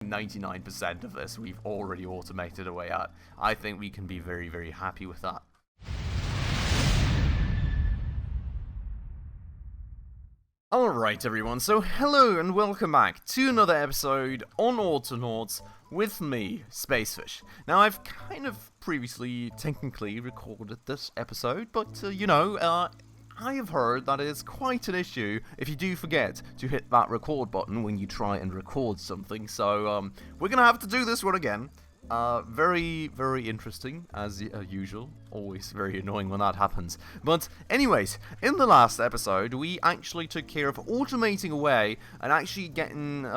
99% of this we've already automated away at. I think we can be very, very happy with that. Alright everyone, so hello and welcome back to another episode on Autonauts with me, Spacefish. Now I've kind of previously technically recorded this episode, but I have heard that it's quite an issue if you do forget to hit that record button when you try and record something, so we're gonna have to do this one again. Very, very interesting, as usual. Always very annoying when that happens. But anyways, in the last episode, we actually took care of automating away and actually getting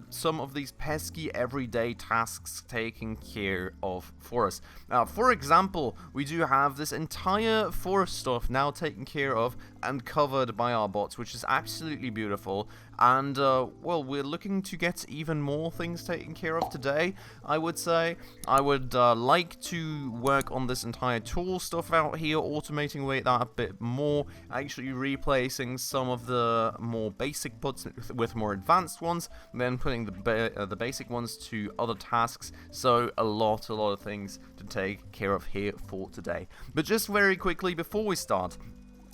some of these pesky everyday tasks taken care of for us. Now, for example, we do have this entire forest stuff now taken care of and covered by our bots, which is absolutely beautiful. And, well, we're looking to get even more things taken care of today, I would say. I would like to work on this entire tool stuff out here, automating away that a bit more, actually replacing some of the more basic bots with more advanced ones, then putting the basic ones to other tasks. So a lot of things to take care of here for today. But just very quickly before we start,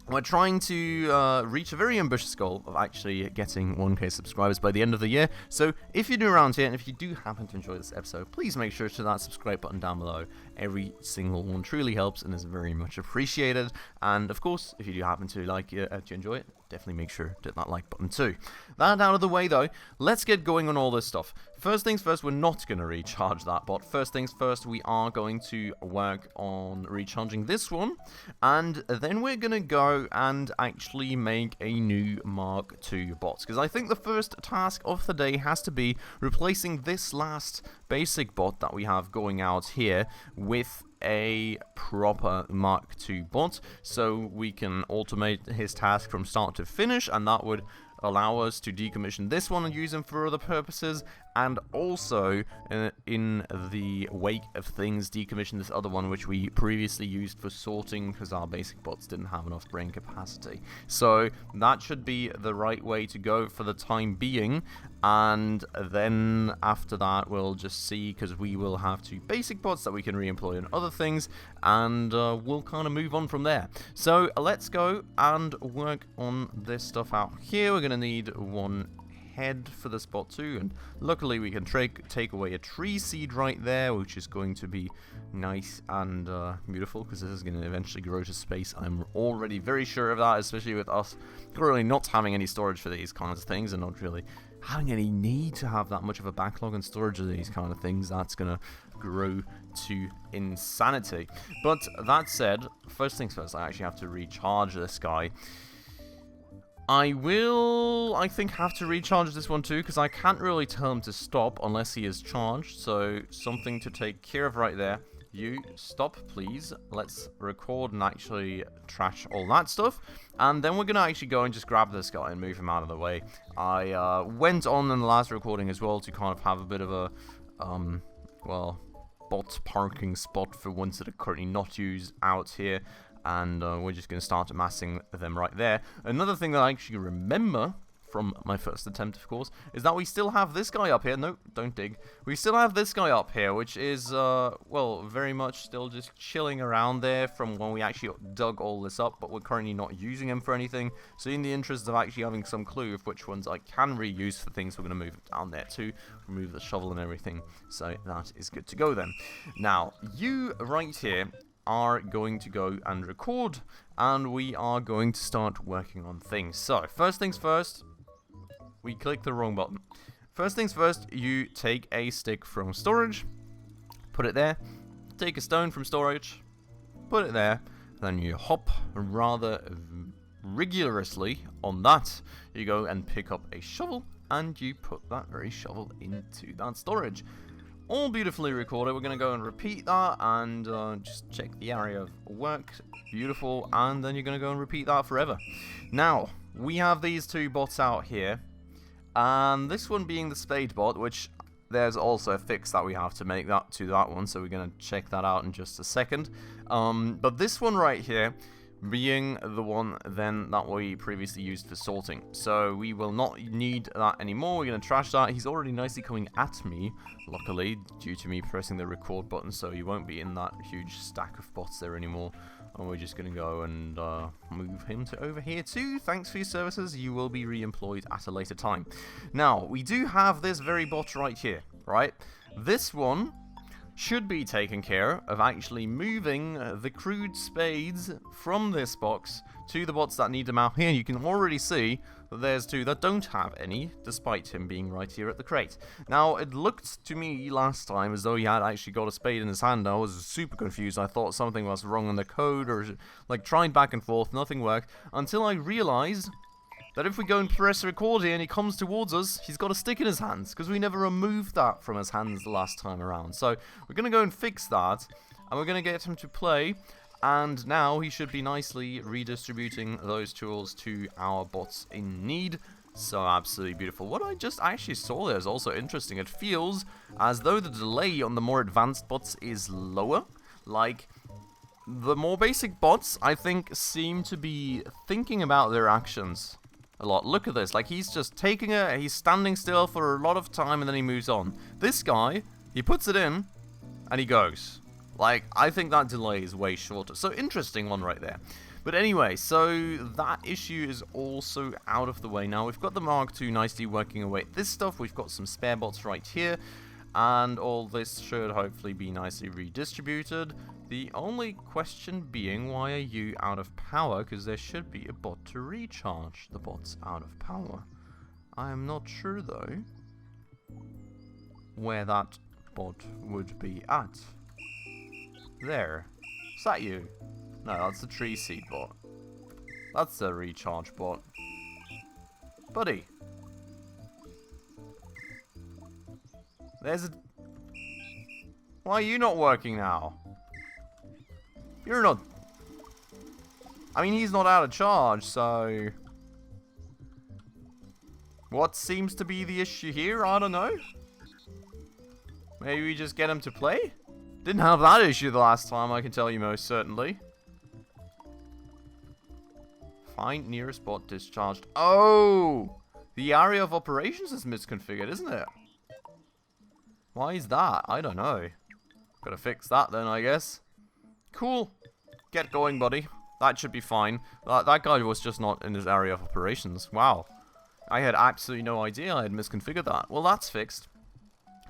we're trying to reach a very ambitious goal of actually getting 1k subscribers by the end of the year. So if you're new around here and if you do happen to enjoy this episode, please make sure to hit that subscribe button down below. Every single one truly helps and is very much appreciated. And of course, if you do happen to to enjoy it, definitely make sure to hit that like button too. That out of the way though, let's get going on all this stuff. First things first, we're not going to recharge that bot. First things first, we are going to work on recharging this one. And then we're going to go and actually make a new Mark II bot. Because I think the first task of the day has to be replacing this last basic bot that we have going out here with a proper Mark II bot, so we can automate his task from start to finish, and that would allow us to decommission this one and use him for other purposes, and also in the wake of things decommission this other one which we previously used for sorting because our basic bots didn't have enough brain capacity. So that should be the right way to go for the time being, and then after that we'll just see, because we will have 2 basic bots that we can re-employ in other things, and we'll kind of move on from there. So let's go and work on this stuff out here. We're going to need 1 head for the spot too, and luckily we can take away a tree seed right there, which is going to be nice and beautiful, because this is going to eventually grow to space. I'm already very sure of that, especially with us currently not having any storage for these kinds of things and not really having any need to have that much of a backlog and storage of these kind of things. That's gonna grow to insanity. But that said, first things first, I actually have to recharge this guy. I will, I think, have to recharge this one too, because I can't really tell him to stop unless he is charged. So something to take care of right there. You stop, please. Let's record and actually trash all that stuff. And then we're going to actually go and just grab this guy and move him out of the way. I went on in the last recording as well to kind of have a bit of a, well, bot parking spot for ones that are currently not used out here. And we're just going to start amassing them right there. Another thing that I actually remember from my first attempt, of course, is that we still have this guy up here. No, don't dig. We still have this guy up here, which is, well, very much still just chilling around there from when we actually dug all this up, but we're currently not using him for anything. So in the interest of actually having some clue of which ones I can reuse for things, we're going to move it down there too, remove the shovel and everything. So that is good to go then. Now, you right here are going to go and record, and we are going to start working on things. So first things first, we click the wrong button. First things first, you take a stick from storage, put it there, take a stone from storage, put it there, then you hop rather rigorously on that. You go and pick up a shovel, and you put that very shovel into that storage. All beautifully recorded. We're going to go and repeat that and just check the area of work. Beautiful. And then you're going to go and repeat that forever. Now, we have these 2 bots out here. And this one being the spade bot, which there's also a fix that we have to make that to that one. So we're going to check that out in just a second. But this one right here, being the one then that we previously used for sorting. So we will not need that anymore. We're going to trash that. He's already nicely coming at me, luckily, due to me pressing the record button, so he won't be in that huge stack of bots there anymore. And we're just going to go and move him to over here too. Thanks for your services. You will be re-employed at a later time. Now, we do have this very bot right here, right? This one should be taken care of actually moving the crude spades from this box to the bots that need them out here. You can already see that there's two that don't have any, despite him being right here at the crate. Now, it looked to me last time as though he had actually got a spade in his hand. I was super confused. I thought something was wrong in the code, or like tried back and forth, nothing worked, until I realized that if we go and press record here and he comes towards us, he's got a stick in his hands, because we never removed that from his hands the last time around. So we're going to go and fix that, and we're going to get him to play, and now he should be nicely redistributing those tools to our bots in need. So absolutely beautiful. What I just actually saw there is also interesting. It feels as though the delay on the more advanced bots is lower. Like, the more basic bots, I think, seem to be thinking about their actions a lot. Look at this, like he's just taking it, he's standing still for a lot of time and then he moves on. This guy, he puts it in and he goes. Like, I think that delay is way shorter. So interesting one right there. But anyway, so that issue is also out of the way now. We've got the Mark II nicely working away at this stuff. We've got some spare bots right here. And all this should hopefully be nicely redistributed. The only question being, why are you out of power? Because there should be a bot to recharge the bots out of power. I am not sure, though, where that bot would be at. There. Is that you? No, that's the tree seed bot. That's the recharge bot. Buddy. There's a... Why are you not working now? You're not... I mean, he's not out of charge, so... What seems to be the issue here? I don't know. Maybe we just get him to play? Didn't have that issue the last time, I can tell you most certainly. Find nearest bot discharged. Oh! The area of operations is misconfigured, isn't it? Why is that? I don't know. Gotta fix that then, I guess. Cool. Get going, buddy. That should be fine. That guy was just not in his area of operations. Wow. I had absolutely no idea I had misconfigured that. Well, that's fixed.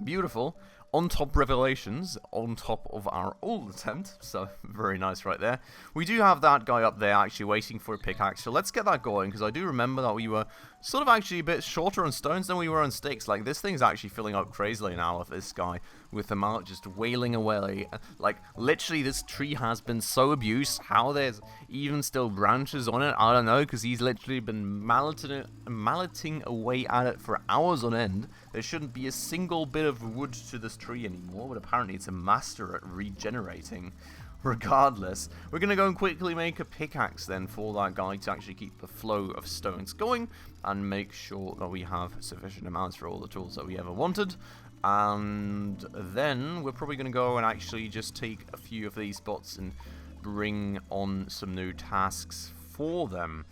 Beautiful. On top revelations, on top of our old attempt, so very nice right there. We do have that guy up there actually waiting for a pickaxe, so let's get that going, because I do remember that we were sort of actually a bit shorter on stones than we were on sticks. Like, this thing's actually filling up crazily now with this guy, with the mallet just wailing away. Like, literally this tree has been so abused, how there's even still branches on it, I don't know, because he's literally been malleting away at it for hours on end. There shouldn't be a single bit of wood to this tree anymore, but apparently it's a master at regenerating. Regardless, we're going to go and quickly make a pickaxe then for that guy to actually keep the flow of stones going and make sure that we have sufficient amounts for all the tools that we ever wanted. And then we're probably going to go and actually just take a few of these spots and bring on some new tasks for them.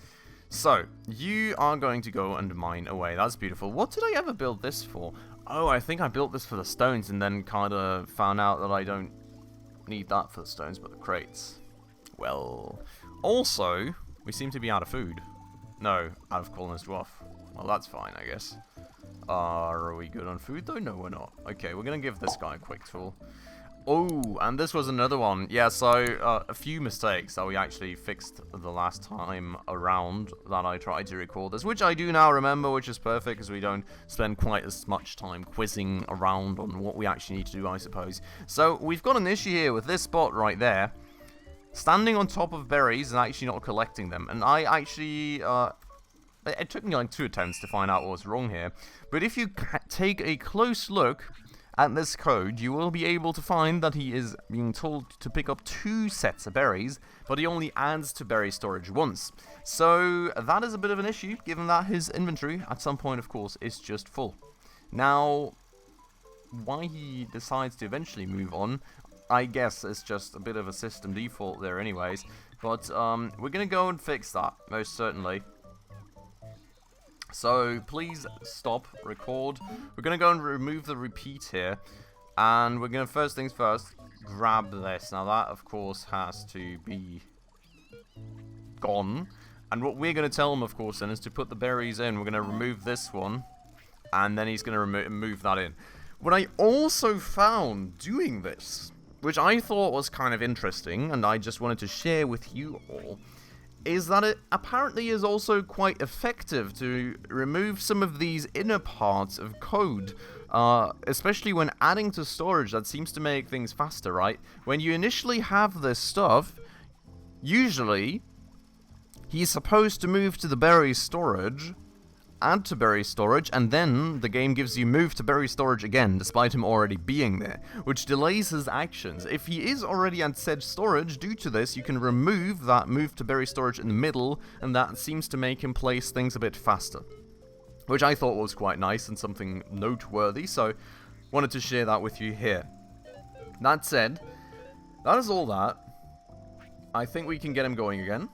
So, you are going to go and mine away. That's beautiful. What did I ever build this for? Oh, I think I built this for the stones and then kind of found out that I don't need that for the stones, but the crates. Well, also, we seem to be out of food. No, out of colonist dwarf. Well, that's fine, I guess. Are we good on food, though? No, we're not. Okay, we're going to give this guy a quick tool. Oh, and this was another one. Yeah, so a few mistakes that we actually fixed the last time around that I tried to record this, which I do now remember, which is perfect because we don't spend quite as much time quizzing around on what we actually need to do, I suppose. So we've got an issue here with this spot right there, standing on top of berries and actually not collecting them. And I actually... it took me like 2 attempts to find out what was wrong here. But if you take a close look at this code, you will be able to find that he is being told to pick up 2 sets of berries, but he only adds to berry storage once. So that is a bit of an issue, given that his inventory, at some point, of course, is just full. Now, why he decides to eventually move on, I guess it's just a bit of a system default there anyways. But we're going to go and fix that, most certainly. So please stop, record. We're going to go and remove the repeat here. And we're going to, first things first, grab this. Now that, of course, has to be gone. And what we're going to tell him, of course, then, is to put the berries in. We're going to remove this one. And then he's going to move that in. What I also found doing this, which I thought was kind of interesting, and I just wanted to share with you all, is that it apparently is also quite effective to remove some of these inner parts of code, especially when adding to storage. That seems to make things faster, right? When you initially have this stuff, usually he's supposed to move to the berry storage, add to berry storage, and then the game gives you move to berry storage again, despite him already being there, which delays his actions. If he is already at said storage, due to this, you can remove that move to berry storage in the middle, and that seems to make him place things a bit faster, which I thought was quite nice and something noteworthy, so wanted to share that with you here. That said, that is all that. I think we can get him going again.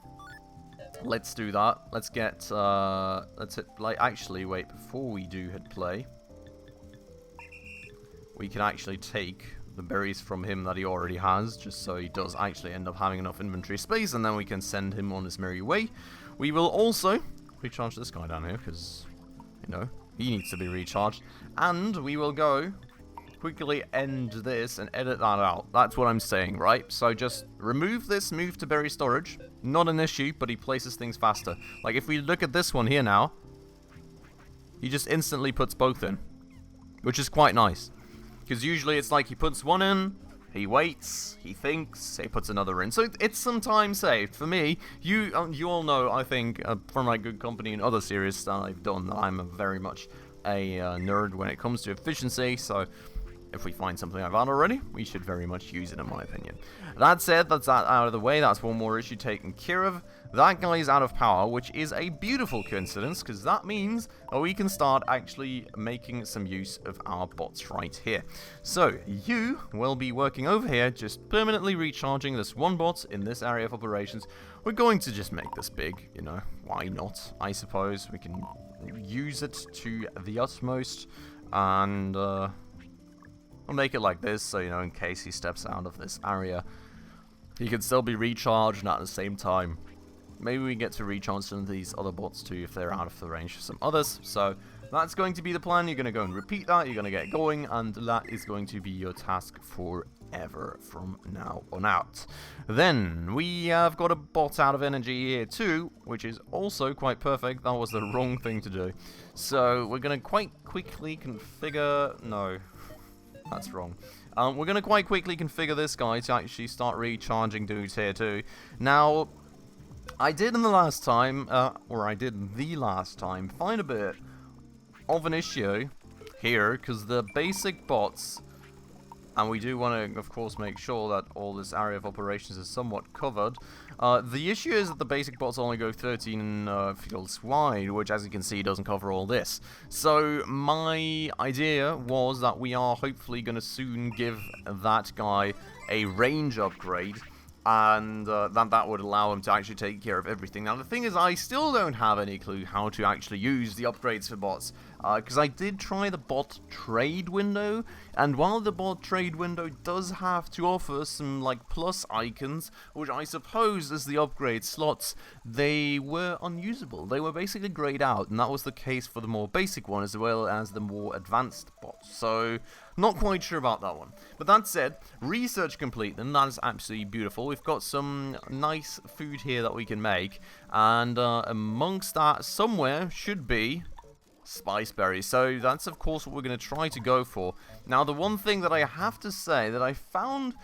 Let's do that. Let's get, let's hit play. Actually, wait, before we do hit play, we can actually take the berries from him that he already has, just so he does actually end up having enough inventory space, and then we can send him on his merry way. We will also recharge this guy down here, because, you know, he needs to be recharged. And we will go quickly end this and edit that out. That's what I'm saying, right? So just remove this move to berry storage. Not an issue, but he places things faster. Like, if we look at this one here now, he just instantly puts both in, which is quite nice. Because usually it's like he puts one in, he waits, he thinks, he puts another in. So it's some time saved. For me, you all know, I think, from my good company and other series that I've done, that I'm very much a nerd when it comes to efficiency, so if we find something I've had already, we should very much use it, in my opinion. That said, that's that out of the way. That's one more issue taken care of. That guy is out of power, which is a beautiful coincidence, because that means that we can start actually making some use of our bots right here. So, you will be working over here, just permanently recharging this one bot in this area of operations. We're going to just make this big, you know, why not, I suppose. We can use it to the utmost, and I'll make it like this, so, you know, in case he steps out of this area, he can still be recharged, and at the same time, maybe we get to recharge some of these other bots too if they're out of the range of some others. So that's going to be the plan. You're going to go and repeat that, you're going to get going, and that is going to be your task forever from now on out. Then we have got a bot out of energy here too, which is also quite perfect. That was the wrong thing to do. So we're going to quite quickly configure... No, that's wrong. We're going to quite quickly configure this guy to actually start recharging dudes here too. Now, I did in the last time, find a bit of an issue here, because the basic bots, and we do want to, of course, make sure that all this area of operations is somewhat covered. The issue is that the basic bots only go 13 fields wide, which, as you can see, doesn't cover all this. So my idea was that we are hopefully going to soon give that guy a range upgrade, and that would allow him to actually take care of everything. Now, the thing is, I still don't have any clue how to actually use the upgrades for bots, because I did try the bot trade window, and while the bot trade window does have to offer some, like, plus icons, which I suppose is the upgrade slots, they were unusable. They were basically grayed out, and that was the case for the more basic one as well as the more advanced bots. So, not quite sure about that one. But that said, research complete, and that is absolutely beautiful. We've got some nice food here that we can make, and amongst that somewhere should be spice berries. So that's of course what we're going to try to go for. Now, the one thing that I have to say that I found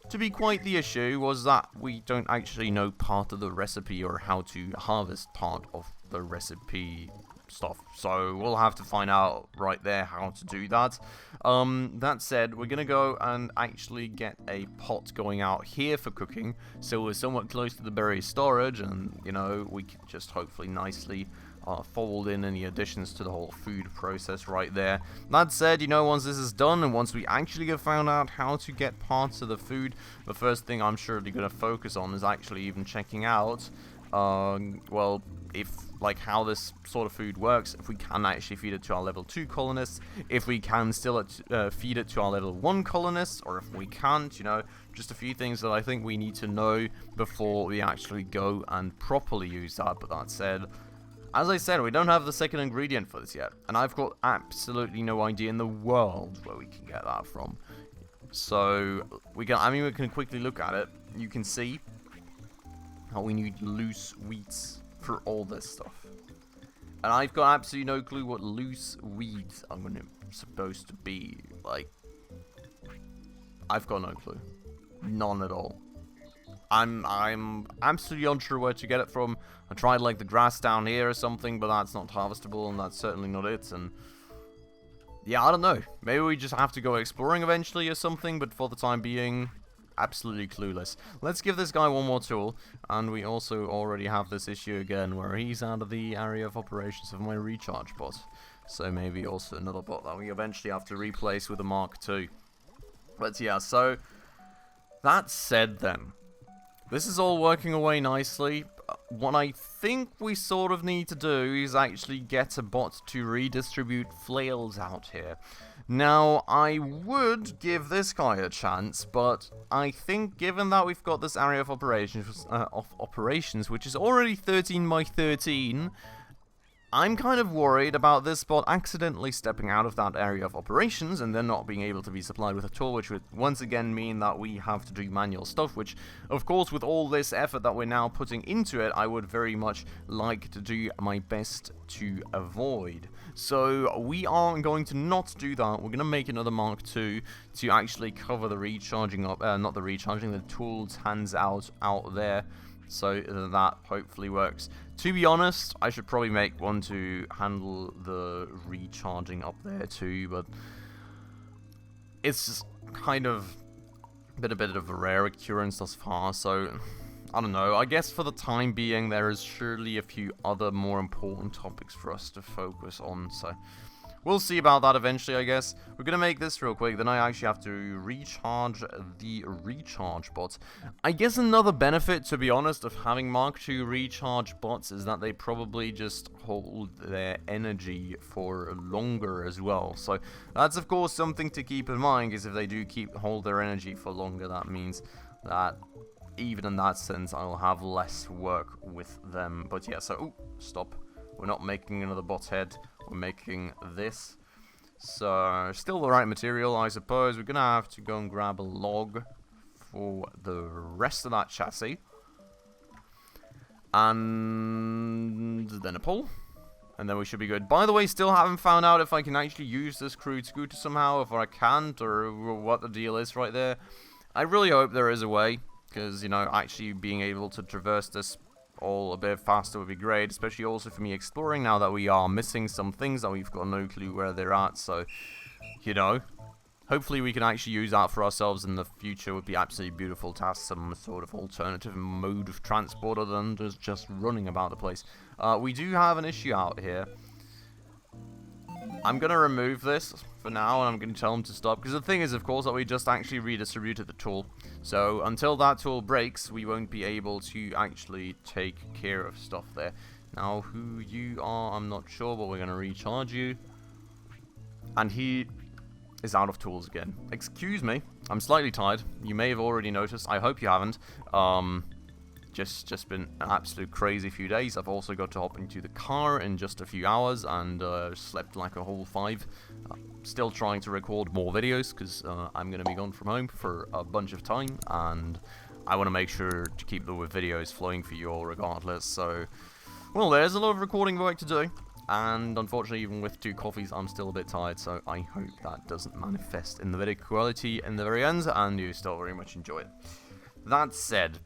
to be quite the issue was that we don't actually know part of the recipe, or how to harvest part of the recipe stuff. So we'll have to find out right there how to do that. That said, we're going to go and actually get a pot going out here for cooking, so we're somewhat close to the berry storage, and, you know, we can just hopefully nicely fold in any additions to the whole food process right there. That said, you know, once this is done and once we actually have found out how to get parts of the food, the first thing I'm surely going to focus on is actually even checking out, well, if, like, how this sort of food works, if we can actually feed it to our level 2 colonists, if we can still feed it to our level 1 colonists, or if we can't, you know, just a few things that I think we need to know before we actually go and properly use that. But that said, as I said, we don't have the second ingredient for this yet, and I've got absolutely no idea in the world where we can get that from. So, we can quickly look at it. You can see how we need loose weeds for all this stuff. And I've got absolutely no clue what loose weeds are supposed to be. Like, I've got no clue. None at all. I'm absolutely unsure where to get it from. I tried, like, the grass down here or something, but that's not harvestable, and that's certainly not it, and yeah, I don't know. Maybe we just have to go exploring eventually or something, but for the time being, absolutely clueless. Let's give this guy one more tool, and we also already have this issue again, where he's out of the area of operations of my recharge bot. So maybe also another bot that we eventually have to replace with a Mark II. But yeah, so that said then, this is all working away nicely. What I think we sort of need to do is actually get a bot to redistribute flails out here. Now, I would give this guy a chance, but I think given that we've got this area of operations, which is already 13 by 13, I'm kind of worried about this bot accidentally stepping out of that area of operations and then not being able to be supplied with a tool, which would once again mean that we have to do manual stuff, which, of course, with all this effort that we're now putting into it, I would very much like to do my best to avoid. So we are going to not do that. We're going to make another Mark II to actually cover the recharging up, not the recharging, the tools hands out there. So that hopefully works. To be honest, I should probably make one to handle the recharging up there too, but it's kind of been a bit of a rare occurrence thus far, so I don't know. I guess for the time being, there is surely a few other more important topics for us to focus on, so we'll see about that eventually, I guess. We're going to make this real quick, then I actually have to recharge the recharge bots. I guess another benefit, to be honest, of having Mark II recharge bots is that they probably just hold their energy for longer as well. So that's, of course, something to keep in mind, because if they do hold their energy for longer, that means that even in that sense, I'll have less work with them. But yeah, so, stop. We're not making another bot head. We're making this. So, still the right material, I suppose. We're going to have to go and grab a log for the rest of that chassis. And then a pole. And then we should be good. By the way, still haven't found out if I can actually use this crude scooter somehow, if I can't, or what the deal is right there. I really hope there is a way, because, you know, actually being able to traverse this all a bit faster would be great, especially also for me exploring now that we are missing some things that we've got no clue where they're at. So, you know, hopefully we can actually use that for ourselves in the future. It would be absolutely beautiful to have some sort of alternative mode of transport other than just running about the place. We do have an issue out here. I'm going to remove this for now, and I'm going to tell them to stop, because the thing is, of course, that we just actually redistributed the tool. So until that tool breaks, we won't be able to actually take care of stuff there. Now, who you are, I'm not sure, but we're going to recharge you. And he is out of tools again. Excuse me, I'm slightly tired. You may have already noticed. I hope you haven't. Just been an absolute crazy few days. I've also got to hop into the car in just a few hours and slept like a whole 5. Still trying to record more videos because I'm going to be gone from home for a bunch of time, and I want to make sure to keep the videos flowing for you all regardless. So, well, there's a lot of recording work to do, and unfortunately, even with 2 coffees, I'm still a bit tired, so I hope that doesn't manifest in the video quality in the very end, and you still very much enjoy it. That said,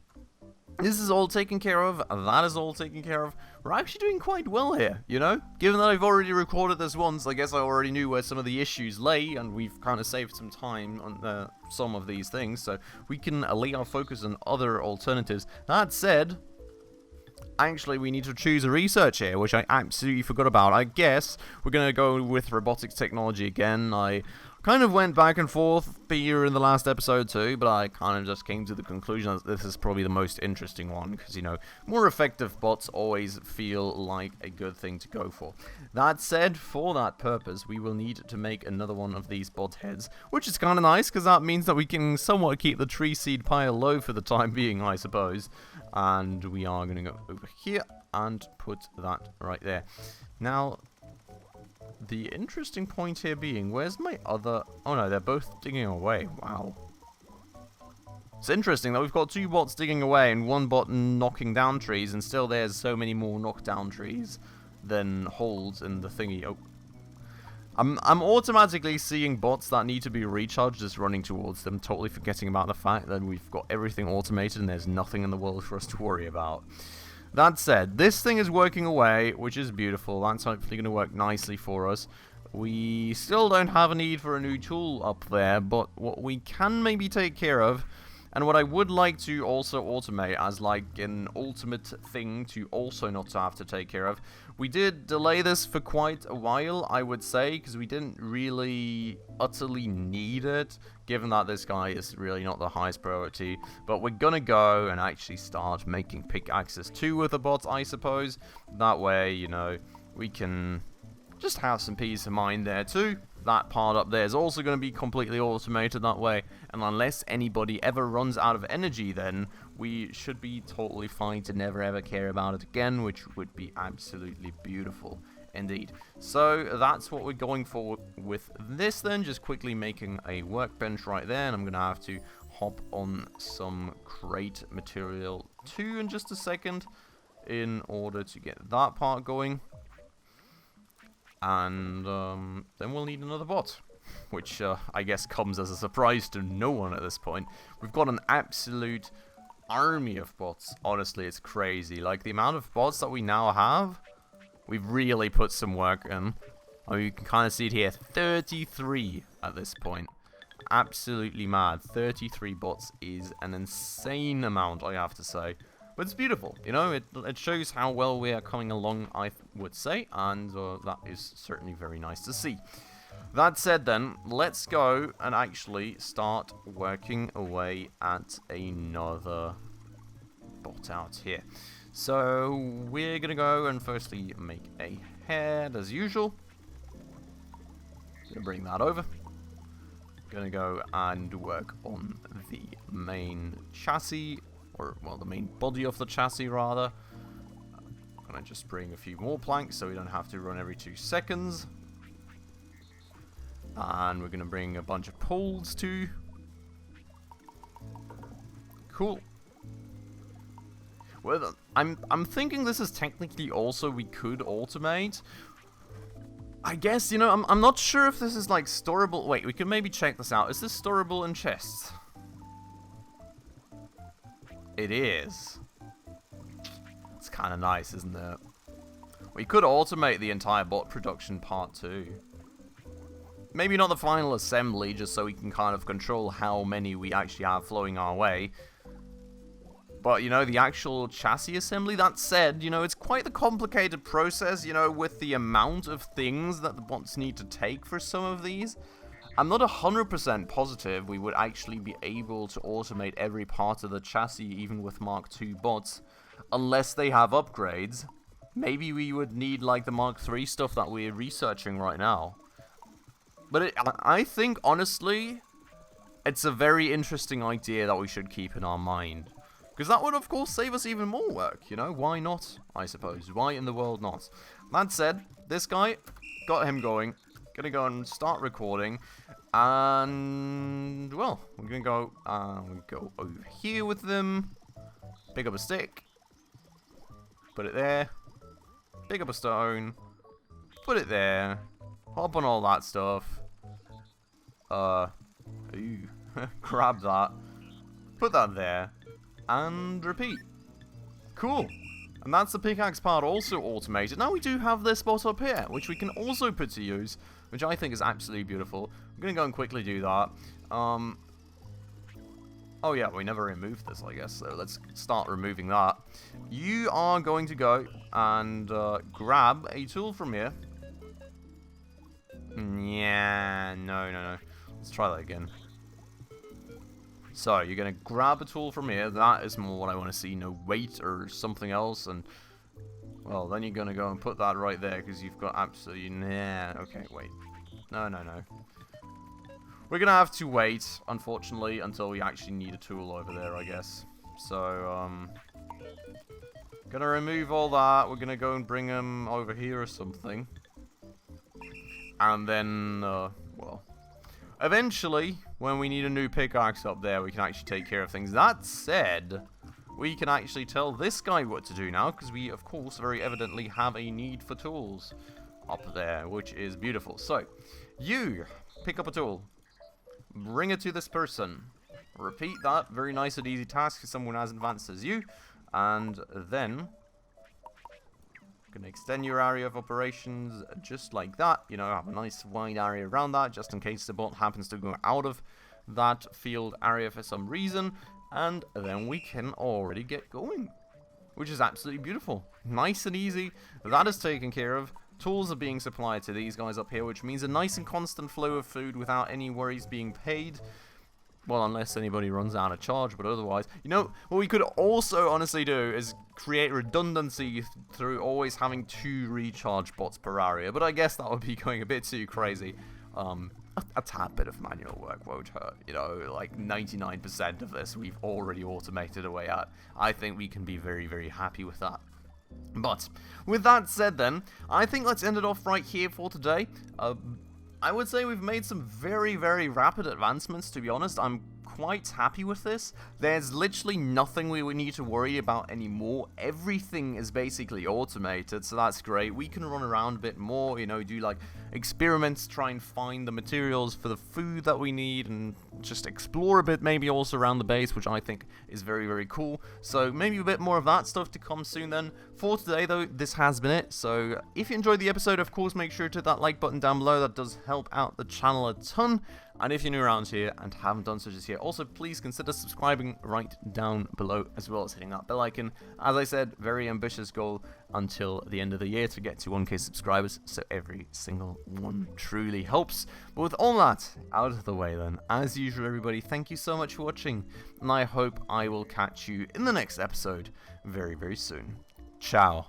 this is all taken care of, that is all taken care of. We're actually doing quite well here, you know? Given that I've already recorded this once, I guess I already knew where some of the issues lay, and we've kind of saved some time on some of these things, so we can lay our focus on other alternatives. That said, actually, we need to choose a research here, which I absolutely forgot about. I guess we're going to go with robotics technology again. I kind of went back and forth here in the last episode too, but I kind of just came to the conclusion that this is probably the most interesting one, because, you know, more effective bots always feel like a good thing to go for. That said, for that purpose, we will need to make another one of these bot heads, which is kind of nice, because that means that we can somewhat keep the tree seed pile low for the time being, I suppose. And we are going to go over here and put that right there. Now, the interesting point here being, where's my other... Oh no, they're both digging away. Wow. It's interesting that we've got two bots digging away and one bot knocking down trees, and still there's so many more knockdown trees than holes in the thingy. Oh. I'm automatically seeing bots that need to be recharged just running towards them, totally forgetting about the fact that we've got everything automated and there's nothing in the world for us to worry about. That said, this thing is working away, which is beautiful. That's hopefully going to work nicely for us. We still don't have a need for a new tool up there, but what we can maybe take care of, and what I would like to also automate as like an ultimate thing to also not to have to take care of. We did delay this for quite a while, I would say, because we didn't really utterly need it, given that this guy is really not the highest priority. But we're gonna go and actually start making pickaxes too with the bots, I suppose. That way, you know, we can just have some peace of mind there too. That part up there is also going to be completely automated that way, and unless anybody ever runs out of energy, then we should be totally fine to never ever care about it again, which would be absolutely beautiful indeed. So that's what we're going for with this then, just quickly making a workbench right there, and I'm going to have to hop on some crate material too in just a second in order to get that part going. And then we'll need another bot, which I guess comes as a surprise to no one at this point. We've got an absolute army of bots. Honestly, it's crazy. Like, the amount of bots that we now have, we've really put some work in. I mean, you can kind of see it here, 33 at this point. Absolutely mad. 33 bots is an insane amount, I have to say. But it's beautiful, you know, it shows how well we are coming along, I would say, and that is certainly very nice to see. That said then, let's go and actually start working away at another bot out here. So, we're going to go and firstly make a head as usual. Going to bring that over. Going to go and work on the main chassis. Or, well, the main body of the chassis, rather. I'm going to just bring a few more planks so we don't have to run every 2 seconds. And we're going to bring a bunch of poles, too. Cool. Well, I'm thinking this is technically also we could automate. I guess, you know, I'm not sure if this is, like, storable. Wait, we can maybe check this out. Is this storable in chests? It is. It's kind of nice, isn't it? We could automate the entire bot production part too. Maybe not the final assembly, just so we can kind of control how many we actually have flowing our way. But, you know, the actual chassis assembly, that said, you know, it's quite the complicated process, you know, with the amount of things that the bots need to take for some of these. I'm not 100% positive we would actually be able to automate every part of the chassis, even with Mark II bots, unless they have upgrades. Maybe we would need, like, the Mark III stuff that we're researching right now. But I think, honestly, it's a very interesting idea that we should keep in our mind. Because that would, of course, save us even more work, you know? Why not, I suppose? Why in the world not? That said, this guy, got him going. Gonna go and start recording, and well, we're gonna go over here with them, pick up a stick, put it there, pick up a stone, put it there, hop on all that stuff, grab that, put that there, and repeat. Cool. And that's the pickaxe part also automated. Now we do have this spot up here, which we can also put to use, which I think is absolutely beautiful. I'm going to go and quickly do that. Oh yeah, we never removed this, I guess, so let's start removing that. You are going to go and grab a tool from here. Yeah, no. Let's try that again. So, you're going to grab a tool from here. That is more what I want to see. No weight or something else. And, well, then you're going to go and put that right there because you've got absolutely... Nah, okay, wait. No. We're going to have to wait, unfortunately, until we actually need a tool over there, I guess. So, gonna remove all that. We're gonna go and bring them over here or something. And then, well, eventually, when we need a new pickaxe up there, we can actually take care of things. That said, we can actually tell this guy what to do now, because we, of course, very evidently have a need for tools up there, which is beautiful. So, you pick up a tool. Bring it to this person. Repeat that. Very nice and easy task for someone as advanced as you. And then, gonna extend your area of operations just like that. You know, have a nice wide area around that, just in case the bot happens to go out of that field area for some reason. And then we can already get going, which is absolutely beautiful. Nice and easy. That is taken care of. Tools are being supplied to these guys up here, which means a nice and constant flow of food without any worries being paid. Well, unless anybody runs out of charge, but otherwise, you know, what we could also honestly do is create redundancy through always having 2 recharge bots per area, but I guess that would be going a bit too crazy. A tad bit of manual work won't hurt, you know, like 99% of this we've already automated away at. I think we can be very, very happy with that. But, with that said then, I think let's end it off right here for today. I would say we've made some very, very rapid advancements, to be honest. I'm quite happy with this. There's literally nothing we would need to worry about anymore. Everything is basically automated, so that's great. We can run around a bit more, you know, do like experiments, try and find the materials for the food that we need, and just explore a bit maybe also around the base, which I think is very, very cool. So maybe a bit more of that stuff to come soon then. For today though, this has been it. So if you enjoyed the episode, of course, make sure to hit that like button down below. That does help out the channel a ton. And if you're new around here and haven't done so just yet, also please consider subscribing right down below, as well as hitting that bell icon. As I said, very ambitious goal until the end of the year to get to 1k subscribers, so every single one truly helps. But with all that out of the way then, as usual everybody, thank you so much for watching, and I hope I will catch you in the next episode very, very soon. Ciao.